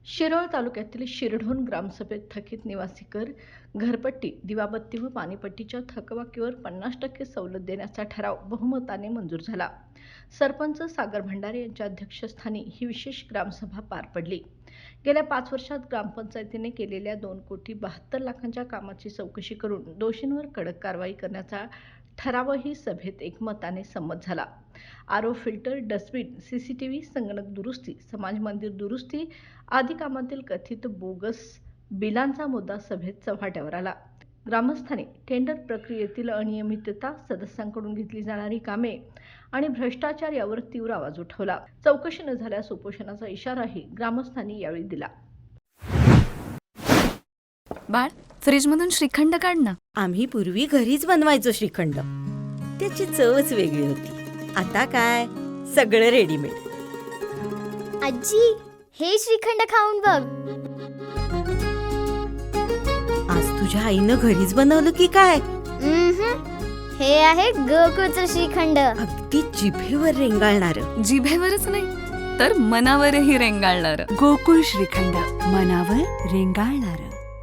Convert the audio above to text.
शिरोळ तालुक्यातील शिरढोण ग्रामसभेत थकीत निवासी कर, घरपट्टी, दिवाबत्ती व पाणीपट्टीच्या थकबाकीवर 50% सवलत देण्याचा ठराव बहुमताने मंजूर झाला. सरपंच सागर भंडारे यांच्या अध्यक्षस्थानी ही विशेष ग्रामसभा पार पडली. गेल्या 5 वर्षात ग्रामपंचायतीने केलेल्या 2,72,00,000 कामाची चौकशी करून दोषींवर कडक कारवाई करण्याचा ठरावही सभेत एकमताने संमत झाला. आरो फिल्टर, डस्टबिन, सीसीटीव्ही, संगणक दुरुस्ती, समाज मंदिर दुरुस्ती आदी कामातील कथित बोगस बिलांचा मुद्दा सभेत चव्हाट्यावर आला. ग्रामस्थांनी टेंडर प्रक्रियेतील अनियमितता, सदस्यांकडून घेतली जाणारी कामे आणि भ्रष्टाचार यावर तीव्र आवाज उठवला. चौकशी न झाल्यास उपोषणाचा इशाराही ग्रामस्थांनी यावेळी दिला. बाळ, फ्रीजमधून श्रीखंड काढ ना. आम्ही पूर्वी घरीच बनवायचो श्रीखंड. त्याची चवच वेगळी होती. आता काय सगळं रेडीमेड. आजी, हे श्रीखंड खाऊन बघ. आज तुझ्या आईनं घरीच बनवलं की काय? हे आहे गोकुळचं श्रीखंड. अगदी जिभेवर रेंगाळणार. जिभेवरच नाही तर मनावरही रेंगाळणार. गोकुळ श्रीखंड, मनावर रेंगाळणार.